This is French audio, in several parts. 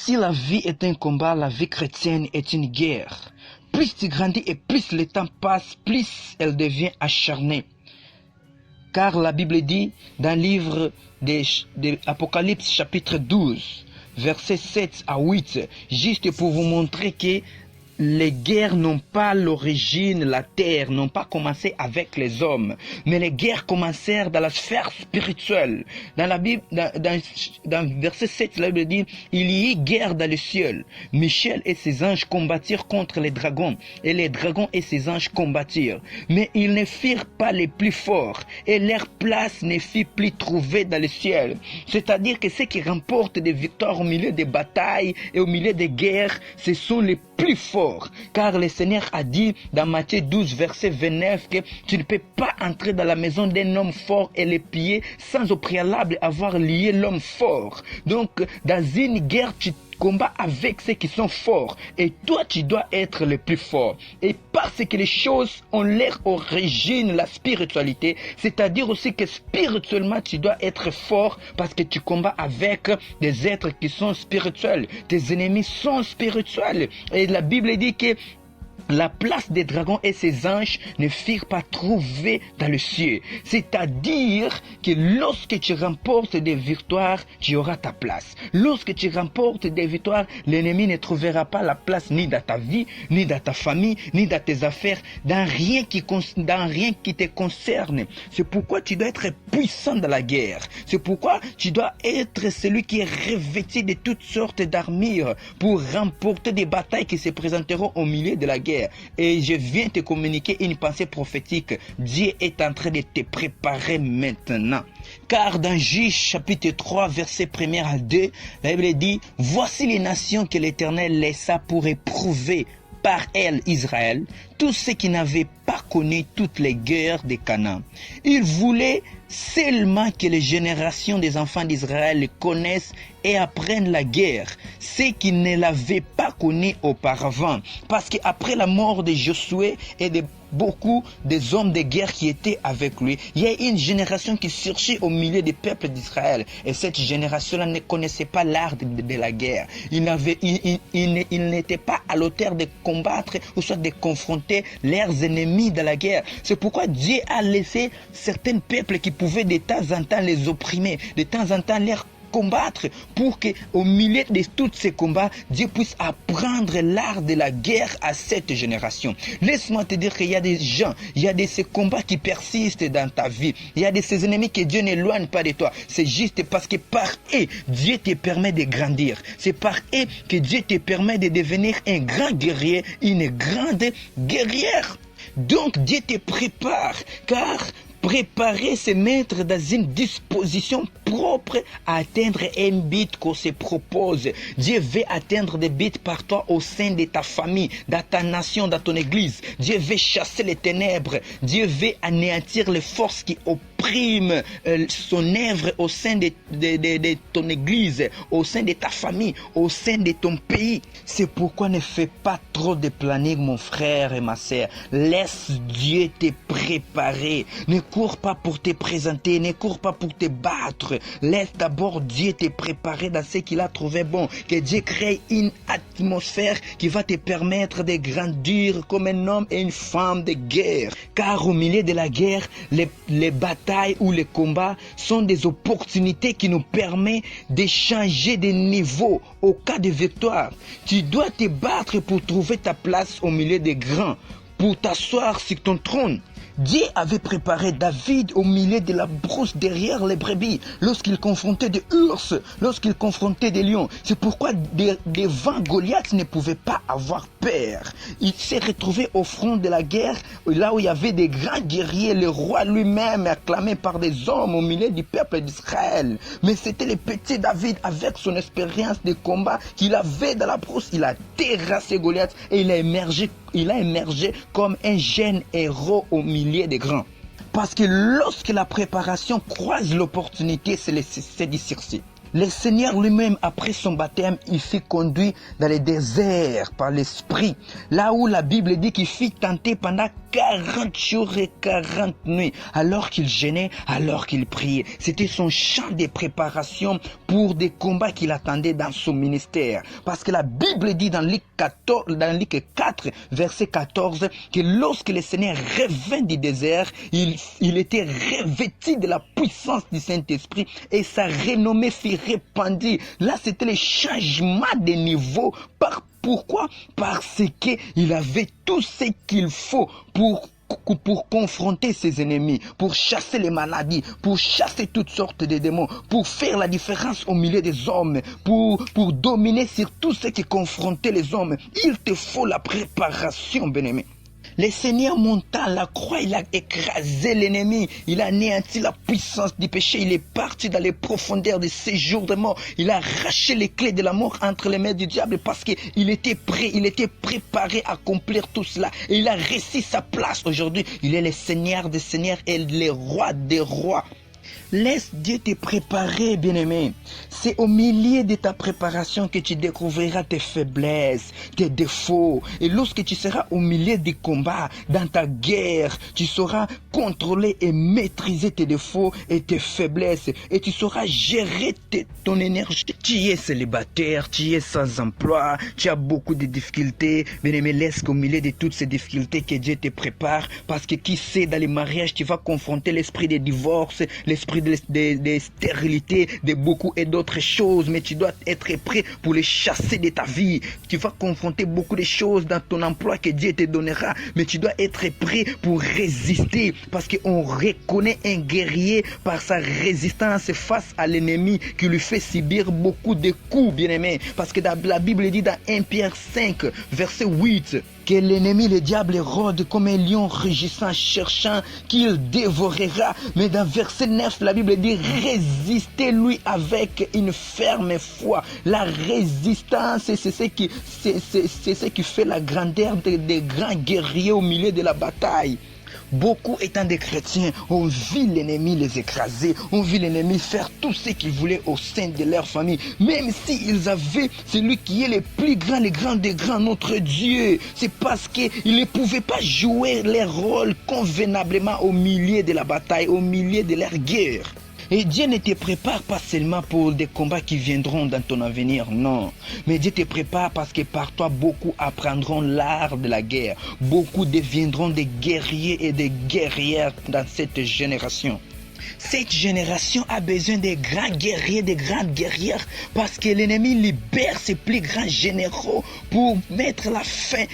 Si la vie est un combat, la vie chrétienne est une guerre. Plus tu grandis et plus le temps passe, plus elle devient acharnée. Car la Bible dit dans le livre de Apocalypse chapitre 12, versets 7 à 8, juste pour vous montrer que les guerres n'ont pas l'origine, la terre, n'ont pas commencé avec les hommes, mais les guerres commencèrent dans la sphère spirituelle. Dans la Bible, dans verset 7, la Bible dit, il y eut guerre dans le ciel. Michel et ses anges combattirent contre les dragons, et les dragons et ses anges combattirent. Mais ils ne firent pas les plus forts, et leur place ne fut plus trouvée dans le ciel. C'est-à-dire que ceux qui remportent des victoires au milieu des batailles et au milieu des guerres, ce sont les plus forts, car le Seigneur a dit dans Matthieu 12 verset 29 que tu ne peux pas entrer dans la maison d'un homme fort et le piller sans au préalable avoir lié l'homme fort. Donc dans une guerre tu combats avec ceux qui sont forts et toi tu dois être le plus fort. Et parce que les choses ont leur origine, la spiritualité, c'est-à-dire aussi que spirituellement tu dois être fort parce que tu combats avec des êtres qui sont spirituels. Tes ennemis sont spirituels. Et la Bible dit que la place des dragons et ses anges ne furent pas trouvés dans le ciel. C'est-à-dire que lorsque tu remportes des victoires, tu auras ta place. Lorsque tu remportes des victoires, l'ennemi ne trouvera pas la place ni dans ta vie, ni dans ta famille, ni dans tes affaires, dans rien qui te concerne. C'est pourquoi tu dois être puissant dans la guerre. C'est pourquoi tu dois être celui qui est revêtu de toutes sortes d'armures pour remporter des batailles qui se présenteront au milieu de la guerre. Et je viens te communiquer une pensée prophétique. Dieu est en train de te préparer maintenant. Car dans Juge chapitre 3 verset 1 à 2, la Bible dit, voici les nations que l'Éternel laissa pour éprouver par elle Israël, tous ceux qui n'avaient pas connu toutes les guerres de Canaan. Il voulait seulement que les générations des enfants d'Israël connaissent et apprennent la guerre, ceux qui ne l'avaient pas connue auparavant. Parce qu'après la mort de Josué et de beaucoup des hommes de guerre qui étaient avec lui, il y a une génération qui surgit au milieu des peuples d'Israël. Et cette génération-là ne connaissait pas l'art de la guerre. Il n'était pas à l'auteur de combattre ou soit de confronter leurs ennemis de la guerre. C'est pourquoi Dieu a laissé certains peuples qui pouvaient de temps en temps les opprimer, de temps en temps les combattre, pour que au milieu de tous ces combats, Dieu puisse apprendre l'art de la guerre à cette génération. Laisse-moi te dire qu'il y a des gens, il y a de ces combats qui persistent dans ta vie, il y a de ces ennemis que Dieu n'éloigne pas de toi. C'est juste parce que par eux, Dieu te permet de grandir. C'est par eux que Dieu te permet de devenir un grand guerrier, une grande guerrière. Donc Dieu te prépare, car préparer, se mettre dans une disposition propre à atteindre un but qu'on se propose. Dieu veut atteindre des buts par toi au sein de ta famille, dans ta nation, dans ton église. Dieu veut chasser les ténèbres. Dieu veut anéantir les forces qui oppriment son œuvre au sein de ton église, au sein de ta famille, au sein de ton pays. C'est pourquoi ne fais pas trop de planning, mon frère et ma sœur. Laisse Dieu te préparer. Ne cours pas pour te présenter, ne cours pas pour te battre. Laisse d'abord Dieu te préparer dans ce qu'il a trouvé bon. Que Dieu crée une atmosphère qui va te permettre de grandir comme un homme et une femme de guerre. Car au milieu de la guerre, les batailles ou les combats sont des opportunités qui nous permettent de changer de niveau au cas de victoire. Tu dois te battre pour trouver ta place au milieu des grands, pour t'asseoir sur ton trône. Dieu avait préparé David au milieu de la brousse derrière les brebis, lorsqu'il confrontait des ours, lorsqu'il confrontait des lions. C'est pourquoi devant Goliath ne pouvait pas avoir peur. Il s'est retrouvé au front de la guerre, là où il y avait des grands guerriers, le roi lui-même acclamé par des hommes au milieu du peuple d'Israël. Mais c'était le petit David avec son expérience de combat qu'il avait dans la brousse. Il a terrassé Goliath et il a émergé comme un jeune héros au milieu des grands. Parce que lorsque la préparation croise l'opportunité, c'est du succès. Le Seigneur lui-même, après son baptême, il fut conduit dans le désert par l'Esprit. Là où la Bible dit qu'il fut tenté pendant 40 jours et 40 nuits. Alors qu'il jeûnait, alors qu'il priait. C'était son champ de préparation pour des combats qu'il attendait dans son ministère. Parce que la Bible dit dans Luc 4, verset 14, que lorsque le Seigneur revint du désert, il était revêtu de la puissance du Saint-Esprit et sa renommée fut répandue. Là, c'était le changement de niveau. Pourquoi? Parce qu'il avait tout ce qu'il faut pour confronter ses ennemis, pour chasser les maladies, pour chasser toutes sortes de démons, pour faire la différence au milieu des hommes, pour dominer sur tout ce qui confrontait les hommes. Il te faut la préparation, bien-aimé. Le Seigneur monta à la croix, il a écrasé l'ennemi, il a anéanti la puissance du péché, il est parti dans les profondeurs de séjour de mort, il a arraché les clés de la mort entre les mains du diable parce qu'il était prêt, il était préparé à accomplir tout cela et il a réussi sa place aujourd'hui. Il est le Seigneur des Seigneurs et le Roi des Rois. Laisse Dieu te préparer, bien-aimé. C'est au milieu de ta préparation que tu découvriras tes faiblesses, tes défauts. Et lorsque tu seras au milieu des combats, dans ta guerre, tu sauras contrôler et maîtriser tes défauts et tes faiblesses. Et tu sauras gérer ton énergie. Tu es célibataire, tu es sans emploi, tu as beaucoup de difficultés. Bien-aimé, laisse qu'au milieu de toutes ces difficultés que Dieu te prépare. Parce que qui sait, dans les mariages, tu vas confronter l'esprit des divorces, l'esprit de stérilité, de beaucoup et d'autres choses, mais tu dois être prêt pour les chasser de ta vie. Tu vas confronter beaucoup de choses dans ton emploi que Dieu te donnera, mais tu dois être prêt pour résister, parce qu'on reconnaît un guerrier par sa résistance face à l'ennemi qui lui fait subir beaucoup de coups, bien-aimé, parce que la Bible dit dans 1 Pierre 5, verset 8, que l'ennemi, le diable, rôde comme un lion rugissant, cherchant qu'il dévorera. Mais dans verset 9, la Bible dit, résistez-lui avec une ferme foi. La résistance, c'est ce qui fait la grandeur des grands guerriers au milieu de la bataille. Beaucoup étant des chrétiens, ont vu l'ennemi les écraser, ont vu l'ennemi faire tout ce qu'ils voulaient au sein de leur famille. Même s'ils avaient celui qui est le plus grand, le grand des grands, notre Dieu. C'est parce qu'ils ne pouvaient pas jouer leur rôle convenablement au milieu de la bataille, au milieu de leur guerre. Et Dieu ne te prépare pas seulement pour des combats qui viendront dans ton avenir, non. Mais Dieu te prépare parce que par toi, beaucoup apprendront l'art de la guerre. Beaucoup deviendront des guerriers et des guerrières dans cette génération. Cette génération a besoin des grands guerriers, des grandes guerrières, parce que l'ennemi libère ses plus grands généraux pour mettre la fin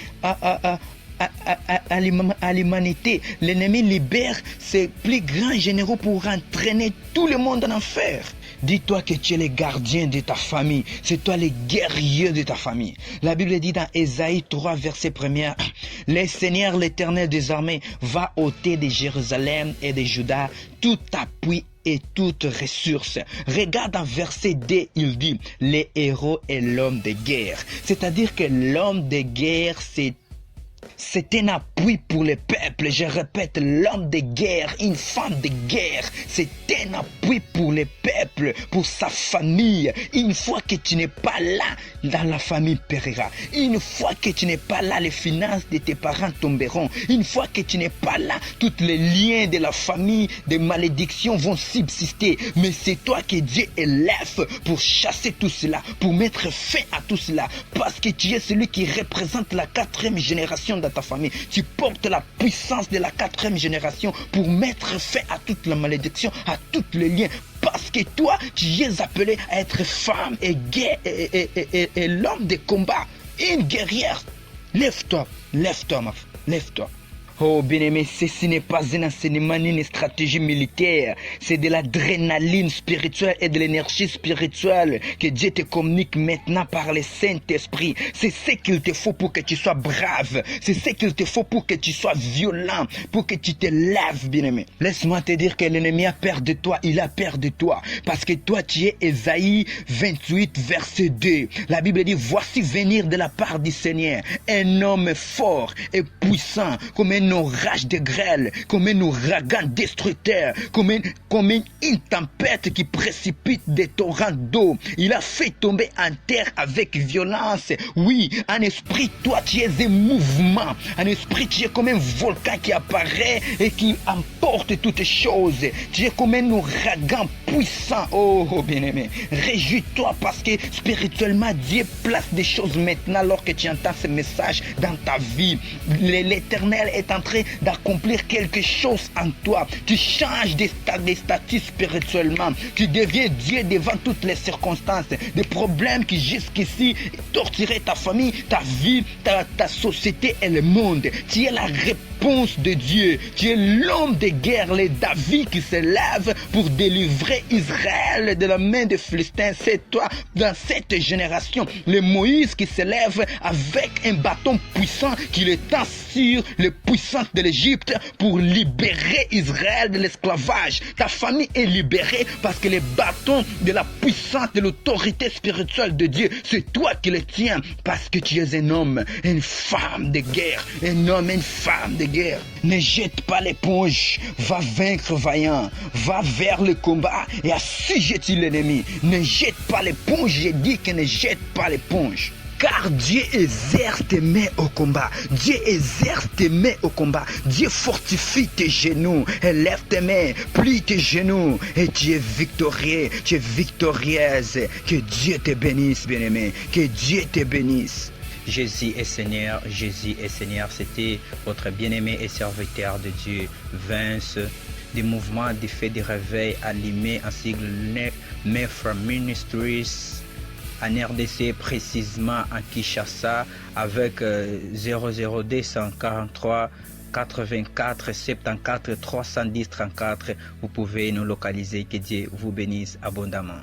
à l'humanité. L'ennemi libère ses plus grands généraux pour entraîner tout le monde en enfer. Dis-toi que tu es le gardien de ta famille. C'est toi le guerrier de ta famille. La Bible dit dans Ésaïe 3, verset 1, « Le Seigneur, l'Éternel des armées, va ôter de Jérusalem et de Juda tout appui et toute ressource. » Regarde en verset 2, il dit, « Les héros et l'homme de guerre. » C'est-à-dire que l'homme de guerre, c'est un appui pour le peuple. Je répète, l'homme de guerre, une femme de guerre, c'est un appui pour le peuple, pour sa famille. Une fois que tu n'es pas là, la famille périra. Une fois que tu n'es pas là, les finances de tes parents tomberont. Une fois que tu n'es pas là, tous les liens de la famille, des malédictions vont subsister. Mais c'est toi que Dieu élève pour chasser tout cela, pour mettre fin à tout cela. Parce que tu es celui qui représente la 4e génération dans ta famille. Tu portes la puissance de la 4e génération pour mettre fin à toute la malédiction, à tous les liens. Parce que toi, tu es appelé à être femme et l'homme de combat, une guerrière. Lève-toi, lève-toi, ma fille, lève-toi. Oh bien-aimé, ceci n'est pas un enseignement ni une stratégie militaire. C'est de l'adrénaline spirituelle et de l'énergie spirituelle que Dieu te communique maintenant par le Saint-Esprit. C'est ce qu'il te faut pour que tu sois brave. C'est ce qu'il te faut pour que tu sois violent, pour que tu te lèves, bien-aimé. Laisse-moi te dire que l'ennemi a peur de toi. Il a peur de toi. Parce que toi, tu es Ésaïe 28, verset 2. La Bible dit, voici venir de la part du Seigneur un homme fort et puissant, comme un orage de grêle, comme un ouragan destructeur, comme une tempête qui précipite des torrents d'eau. Il a fait tomber en terre avec violence. Oui, en esprit, toi, tu es un mouvement. En esprit, tu es comme un volcan qui apparaît et qui emporte toutes choses. Tu es comme un ouragan puissant. Oh, bien-aimé, réjouis-toi parce que spirituellement, Dieu place des choses maintenant alors que tu entends ce message dans ta vie. L'Éternel est en train d'accomplir quelque chose en toi. Tu changes de statut spirituellement. Tu deviens Dieu devant toutes les circonstances. Des problèmes qui jusqu'ici torturaient ta famille, ta vie, ta société et le monde. Tu es la réponse de Dieu. Tu es l'homme de guerre, le David qui se lève pour délivrer Israël de la main des Philistins. C'est toi dans cette génération. Le Moïse qui se lève avec un bâton puissant qui le tend sur le puissant de l'Égypte pour libérer Israël de l'esclavage. Ta famille est libérée parce que le bâton de la puissance, de l'autorité spirituelle de Dieu, c'est toi qui le tiens parce que tu es un homme, une femme de guerre, un homme, une femme de guerre. Ne jette pas l'éponge, va vaincre vaillant, va vers le combat et assujettis l'ennemi. Ne jette pas l'éponge, j'ai dit que ne jette pas l'éponge. Car Dieu exerce tes mains au combat. Dieu exerce tes mains au combat. Dieu fortifie tes genoux. Élève tes mains, plie tes genoux. Et tu es victorieux, tu es victorieuse. Que Dieu te bénisse, bien-aimé. Que Dieu te bénisse. Jésus est Seigneur, Jésus est Seigneur. C'était votre bien-aimé et serviteur de Dieu, Vince, du mouvement du fait du réveil animé en sigle Mayflower Ministries. En RDC, précisément en Kinshasa, avec 00243 84 74 310 34. Vous pouvez nous localiser. Que Dieu vous bénisse abondamment.